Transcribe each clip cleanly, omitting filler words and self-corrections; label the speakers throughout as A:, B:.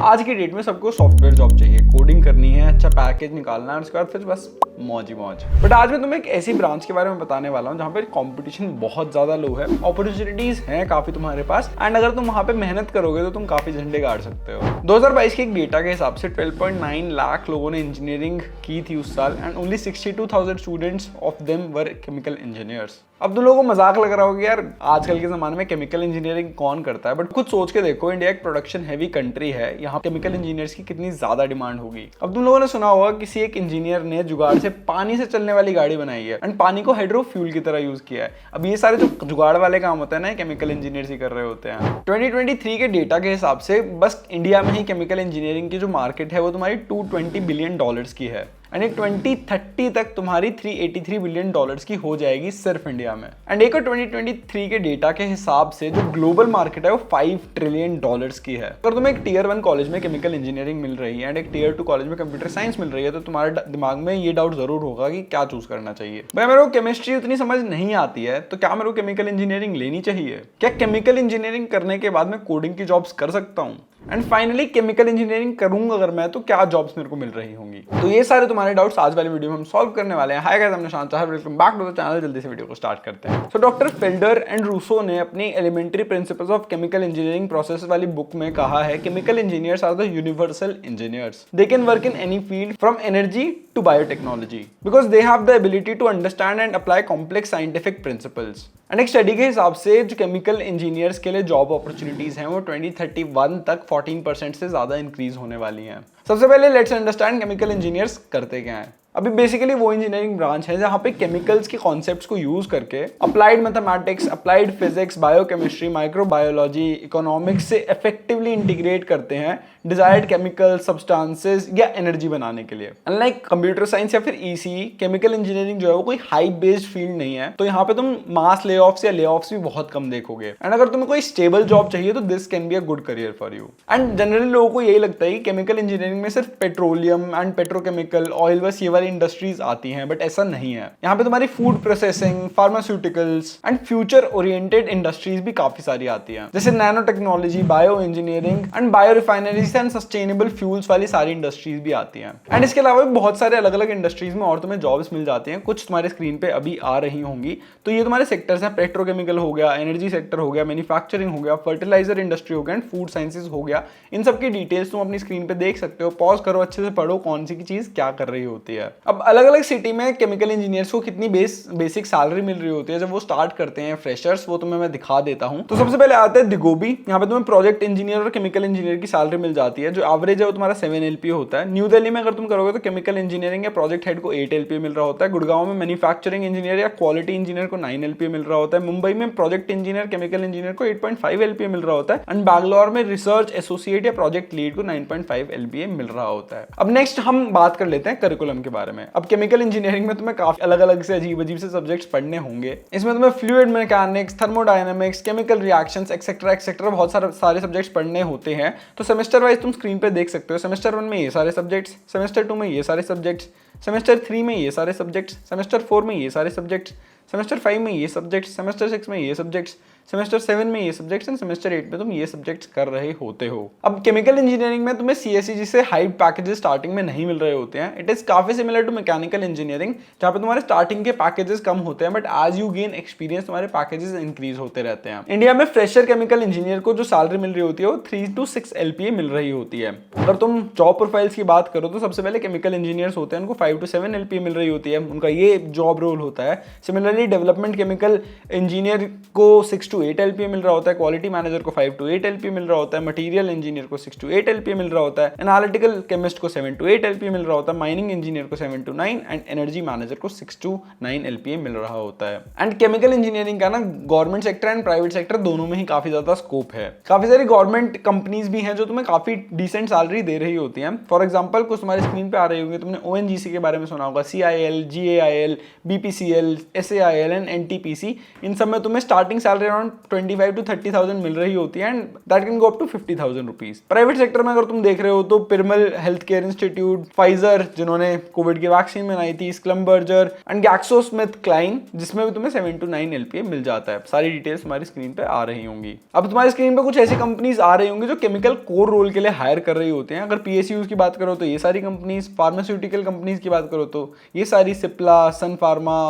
A: आज की डेट में सबको सॉफ्टवेयर जॉब चाहिए, कोडिंग करनी है, अच्छा पैकेज निकालना है और उसके बाद फिर बस मौज ही मौज। बट आज मैं तुम्हें एक ऐसी ब्रांच के बारे में बताने वाला हूँ जहाँ पे कंपटीशन बहुत ज्यादा लो है, अपॉर्चुनिटीज हैं काफी तुम्हारे पास, एंड अगर तुम वहाँ पे मेहनत करोगे तो तुम काफी झंडे गाड़ सकते हो। 2022 के एक डेटा के हिसाब से 12.9 लाख लोगों ने इंजीनियरिंग की थी उस साल, and only 62,000 students of them were chemical engineers. अब तुम लोगों को मजाक लग रहा होगा यार आजकल के जमाने में केमिकल इंजीनियरिंग कौन करता है, बट खुद सोच के देखो, इंडिया एक प्रोडक्शन हैवी कंट्री है, यहाँ केमिकल इंजीनियर्स की कितनी ज्यादा डिमांड होगी। अब तुम लोगों ने सुना होगा किसी एक इंजीनियर ने जुगाड़ से पानी से चलने वाली गाड़ी बनाई है एंड पानी को हाइड्रो फ्यूल की तरह यूज किया है। अब ये सारे जो जुगाड़ वाले काम होते हैं ना, केमिकल इंजीनियर्स ही कर रहे होते हैं। 2023 के डेटा के हिसाब से बस इंडिया में ही केमिकल इंजीनियरिंग की जो मार्केट है वो तुम्हारी $220 बिलियन की है, एंड 2030 तक तुम्हारी $383 बिलियन की हो जाएगी सिर्फ इंडिया में। एंड एक 2023 के डेटा के हिसाब से जो ग्लोबल मार्केट है वो $5 ट्रिलियन की है। अगर तुम्हें एक टियर 1 कॉलेज में केमिकल इंजीनियरिंग मिल रही है एंड एक टियर 2 कॉलेज में कंप्यूटर साइंस मिल रही है, तो तुम्हारे दिमाग में ये डाउट जरूर होगा कि क्या चूज करना चाहिए। भाई मेरे को केमिस्ट्री उतनी समझ नहीं आती है, तो क्या मेरे को केमिकल इंजीनियरिंग लेनी चाहिए? क्या केमिकल इंजीनियरिंग करने के बाद मैं कोडिंग की जॉब्स कर सकता हूँ? एंड फाइनली केमिकल इंजीनियरिंग करूंगा अगर मैं, तो क्या जॉब्स मेरे को मिल रही होंगी? तो ये सारे तुम्हारे डाउट्स आज वाली वीडियो में हम सॉल्व करने वाले हैं। Hi guys, I'm Nishant Chahar, welcome back to the channel. जल्दी से वीडियो को स्टार्ट करते हैं। So doctor Felder and Rousseau ने अपनी elementary principles of chemical engineering process वाली बुक में कहा है, chemical engineers are the universal engineers. They can work in any field from energy to biotechnology because they have the ability to understand and apply complex scientific principles. And एक study के हिसाब से जो chemical engineers के लिए job opportunities हैं वो 2031 तक 14% से ज्यादा इंक्रीज होने वाली हैं। सबसे पहले लेट्स अंडरस्टैंड केमिकल इंजीनियर्स करते क्या हैं। अभी बेसिकली वो इंजीनियरिंग ब्रांच है जहाँ पे केमिकल्स के कॉन्सेप्ट्स को यूज करके applied mathematics, applied physics, biochemistry, microbiology, economics से इफेक्टिवली इंटीग्रेट करते हैं डिजायर्ड केमिकल सब्सटेंसेस या एनर्जी बनाने के लिए। अनलाइक कंप्यूटर साइंस या फिर ईसी, केमिकल इंजीनियरिंग जो है वो कोई हाइप बेस्ड फील्ड नहीं है, तो यहाँ पे तुम मास ले ऑफ्स या ले ऑफ्स भी बहुत कम देखोगे। एंड अगर तुम्हें कोई स्टेबल जॉब चाहिए तो this can be a good career for you. And generally लोगों को यही लगता है कि केमिकल इंजीनियरिंग में सिर्फ पेट्रोलियम एंड पेट्रोकेमिकल, ऑयल, बस ये वाली इंडस्ट्रीज आती हैं, बट ऐसा नहीं है। यहाँ पे तुम्हारी food processing, pharmaceuticals and future oriented industries भी काफी सारी आती हैं, जैसे nano technology, bio engineering and bio refineries and sustainable fuels वाली सारी इंडस्ट्रीज भी आती हैं। एंड इसके अलावा भी बहुत सारे अलग अलग इंडस्ट्रीज में और तुम्हें जॉब्स मिल जाती हैं, कुछ तुम्हारे स्क्रीन पे अभी आ रही होंगी। तो ये तुम्हारे सेक्टर्स हैं, पेट्रोकेमिकल हो गया, एनर्जी सेक्टर हो गया, मैन्युफैक्चरिंग हो गया, फर्टिलाइजर इंडस्ट्री हो गया एंड फूड साइंसिस हो गया। इन सब की डिटेल्स तुम अपनी स्क्रीन पे देख सकते हो, पॉज करो, अच्छे से पढ़ो कौन सी की चीज क्या कर रही होती है। अब अलग अलग सिटी में केमिकल इंजीनियर्स को कितनी बेसिक सैलरी मिल रही होती है जब वो स्टार्ट करते हैं फ्रेशर्स, वो तुम्हें मैं दिखा देता हूं। तो सबसे पहले आता है दिगोबी। यहाँ पे तुम्हें प्रोजेक्ट इंजीनियर और केमिकल इंजीनियर की सैलरी मिल जाती है, जो एवरेज है वो तुम्हारा 7 LPA होता है। न्यू दिल्ली में अगर तुम करोगे तो केमिकल इंजीनियरिंग या प्रोजेक्ट हेड को 8 LPA मिल रहा होता है। गुड़गांव में मैन्युफैक्चरिंग इंजीनियर या क्वालिटी इंजीनियर को 9 LPA मिल रहा होता है। मुंबई में प्रोजेक्ट इंजीनियर, केमिकल इंजीनियर को 8.5 LPA मिल रहा होता है। एंड बैंगलोर में रिसर्च एसोसिएट या प्रोजेक्ट लीड को 9.5 LPA मिल रहा होता है। अब नेक्स्ट हम बात कर लेते हैं करिकुलम के बारे में। अब केमिकल इंजीनियरिंग में तुम्हें काफी अलग अलग से अजीब अजीब से सब्जेक्ट्स पढ़ने होंगे। इसमें तुम्हें fluid mechanics, thermodynamics, chemical reactions etcetera etcetera बहुत सारे सब्जेक्ट्स पढ़ने होते हैं। तो सेमेस्टर वाइज तुम स्क्रीन पे देख सकते हो, सेमेस्टर 1 में ये सारे सब्जेक्ट्स, सेमेस्टर 2 में ये सारे सब्जेक्ट्स, सेमेस्टर 3 में ये सारे सब्जेक्ट्स, सेमेस्टर 4 में ये सारे सब्जेक्ट्स, सेमेस्टर 5 में ये सब्जेक्ट्स, सेमेस्टर 6 में ये सब्जेक्ट्स, सेमेस्टर 7 में ये सब्जेक्ट्स एंड सेमेस्टर 8 में तुम ये सब्जेक्ट्स कर रहे होते हो। अब केमिकल इंजीनियरिंग में तुम्हें CSE जैसे हाई पैकेजेस स्टार्टिंग में नहीं मिल रहे होते हैं। इट इज काफी सिमिलर टू मैकेनिकल इंजीनियरिंग, जहाँ पे तुम्हारे स्टार्टिंग के पैकेजेस कम होते हैं, but as you gain experience तुम्हारे पैकेजेस इंक्रीज होते रहते हैं। इंडिया में फ्रेशर केमिकल इंजीनियर को जो सैलरी मिल रही होती है वो 3 to 6 LPA मिल रही होती है। अगर तुम जॉब प्रोफाइल्स की बात करो तो सबसे पहले केमिकल इंजीनियर्स होते हैं, उनको 5 to 7 LPA मिल रही होती है, उनका ये जॉब रोल होता है। सिमिलरली डेवलपमेंट केमिकल इंजीनियर को 6 to 8 LPA मिल रहा होता है, क्वालिटी मैनेजर को 5 to 8 LPA मिल रहा होता है, मटेरियल इंजीनियर को 6 to 8 LPA मिल रहा होता है, एनालिटिकल केमिस्ट को 7 to 8 LPA मिल रहा होता है, माइनिंग इंजीनियर को 7 to 9 एंड एनर्जी मैनेजर को 6 to 9 LPA मिल रहा होता है। एंड केमिकल इंजीनियरिंग का ना government sector and private sector दोनों में ही काफी ज्यादा स्कोप है। काफी सारी गवर्नमेंट कंपनीज भी हैं जो तुम्हें काफी डिसेंट सैलरी दे रही होती हैं। फॉर एग्जांपल कुछ तुम्हारी स्क्रीन पे आ रही होंगी, तुमने ONGC के बारे में सुना होगा, CIL, GAIL, BPCL, SAIL and NTPC। इन सब में तुम्हें starting salary around around 25 to 30,000 मिल रही होती है and that can go up to 50,000 rupees. Private sector में अगर तुम देख रहे हो तो Piramal health care institute, Pfizer जिन्होंने कोविड की वैक्सीन बनाई थी, स्लम्बर्जर एंड GlaxoSmithKline जिसमें भी तुम्हें 7 to 9 LPA मिल जाता है। सारी डिटेल्स तुम्हारी स्क्रीन पे आ रही होंगी। अब तुम्हारी स्क्रीन पे कुछ ऐसी कंपनीज आ रही होंगी जो केमिकल कोर रोल के लिए हायर कर रही होती हैं। अगर PSUs की बात करो तो ये सारी कंपनीज, फार्मास्यूटिकल कंपनीज की बात करो तो ये सारी Cipla, Sun Pharma,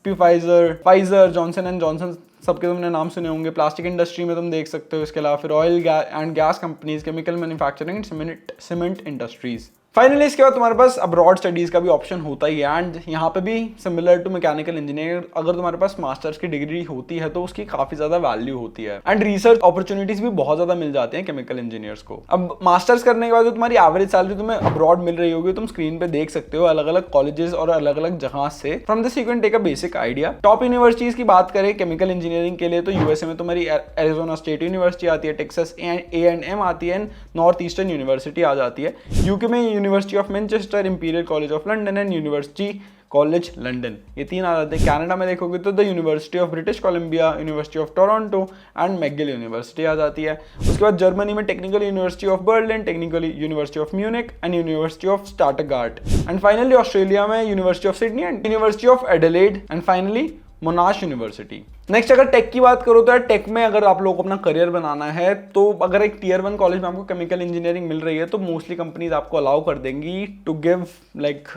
A: Pfizer, Johnson and Johnson, सबके तुमने नाम सुने होंगे। प्लास्टिक इंडस्ट्री में तुम देख सकते हो। इसके अलावा फिर oil and gas companies, chemical manufacturing and cement industries. Finally इसके बाद तुम्हारे पास अब्रॉड स्टडीज का भी ऑप्शन होता ही है एंड यहाँ पे भी सिमिलर टू मैकेनिकल इंजीनियर, अगर तुम्हारे पास मास्टर्स की डिग्री होती है तो उसकी काफी ज्यादा वैल्यू होती है एंड रिसर्च अपॉर्चुनिटीज भी बहुत ज्यादा मिल जाते हैं केमिकल इंजीनियर्स को। अब मास्टर्स करने के बाद जो तुम्हारी एवरेज सैलरी तुम्हें अब्रॉड मिल रही होगी, तुम स्क्रीन पे देख सकते हो अलग अलग कॉलेजेस और अलग अलग जगह से। From this you can take a basic idea. Top universities की बात करें केमिकल इंजीनियरिंग के लिए तो यूएसए में तुम्हारी एरिजोना स्टेट यूनिवर्सिटी आती है, टेक्सास A&M आती है, नॉर्थ ईस्टर्न यूनिवर्सिटी आ जाती है। यूके में University of Manchester, Imperial College of London and University College London, ये 3 आ जाते हैं। कनाडा में देखोगे तो the University of British Columbia, University of Toronto and McGill University आ जाती है। उसके बाद जर्मनी में Technical University of Berlin, Technical University of Munich and University of Stuttgart and finally Australia में University of Sydney and University of Adelaide and finally Monash University. Next अगर take की बात करो तो टेक में अगर आप लोगों को अपना करियर बनाना है तो अगर एक टियर 1 कॉलेज में आपको केमिकल इंजीनियरिंग मिल रही है तो मोस्टली कंपनीज आपको अलाउ कर देंगी to give like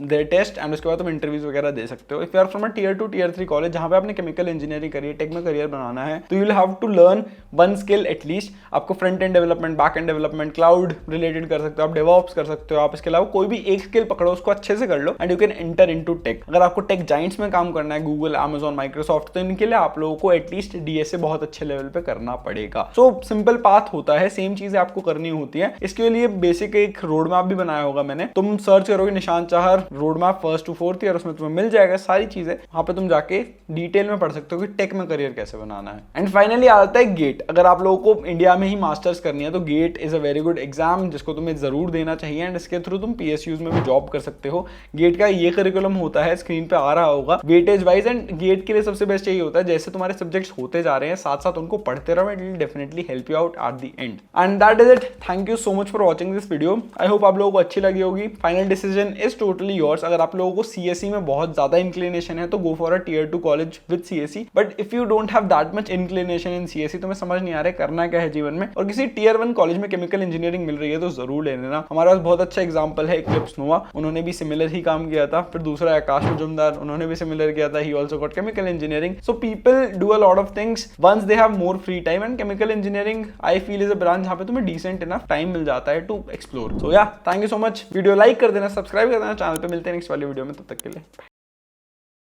A: their test and उसके बाद तुम इंटरव्यूज वगैरह दे सकते हो। If you are from a tier 2 tier 3 college जहां पे आपने केमिकल इंजीनियरिंग करी है, टेक में करियर बनाना है, तो you will have to learn one skill at least. आपको front end development, back end development, cloud related कर सकते हो, आप डेवऑप्स कर सकते हो। आप इसके अलावा कोई भी एक स्किल पकड़ो, उसको अच्छे से कर लो and you can enter into tech. अगर आपको टेक जाइंट्स में काम करना है, गूगल, अमेजॉन, माइक्रोसॉफ्ट, तो इनके लिए आप लोगों को एटलीस्ट डीएसए बहुत अच्छे लेवल पे करना पड़ेगा। सो सिंपल पाथ होता है, सेम चीजें आपको करनी होती है। इसके लिए बेसिक एक रोड मैप भी बनाया होगा मैंने, तुम सर्च करोगे Nishant Chahar road map 1st to 4th year, उसमें तुम्हें मिल जाएगा सारी चीजें। वहां पे तुम जाके डिटेल में पढ़ सकते हो कि टेक में करियर कैसे बनाना है। एंड फाइनली आता है गेट। अगर आप लोगों को इंडिया में ही मास्टर्स करनी है तो GATE is a very good exam जिसको तुम्हें जरूर देना चाहिए एंड इसके थ्रू तुम PSUs में भी जॉब कर सकते हो। गेट का ये करिकुलम होता है, स्क्रीन पे आ रहा होगा वेटेज वाइज, एंड गेट के लिए सबसे बेस्ट यही होता है जैसे तुम्हारे सब्जेक्ट्स होते जा रहे हैं साथ साथ उनको पढ़ते रहो, it will definitely help you out at the end. And that is it. Thank you so much for watching this video. I hope आप लोगों को अच्छी लगी होगी। Final decision is totally yours. अगर आप लोगों को CSE में बहुत ज्यादा इंक्लिनेशन है तो go for a tier 2 college with CSE, but if you don't have that much inclination in CSE, तुम्हें समझ नहीं आ रहा है करना क्या है जीवन में और किसी टियर 1 कॉलेज में केमिकल इंजीनियरिंग मिल रही है तो जरूर ले लेना। हमारे पास बहुत अच्छा एग्जाम्पल है इक्लिप्स नोवा, उन्होंने भी सिमिलर ही काम किया था। फिर दूसरा आकाश मजुमदार, उन्होंने भी सिमिलर किया था, he also got chemical engineering. So people do a lot of things once they have more free time and chemical engineering I feel is a branch जहां पे तुम्हें डिसेंट इनफ टाइम मिल जाता है to explore. So yeah thank you so much. Video like कर देना, subscribe कर देना channel पे। मिलते हैं नेक्स्ट वाली वीडियो में, तब तक के लिए।